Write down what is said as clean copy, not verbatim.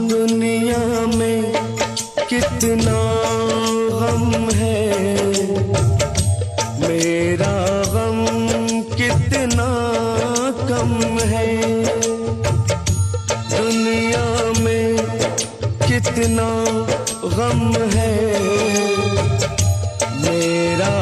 दुनिया में कितना गम है, मेरा गम कितना कम है। दुनिया में कितना गम है, मेरा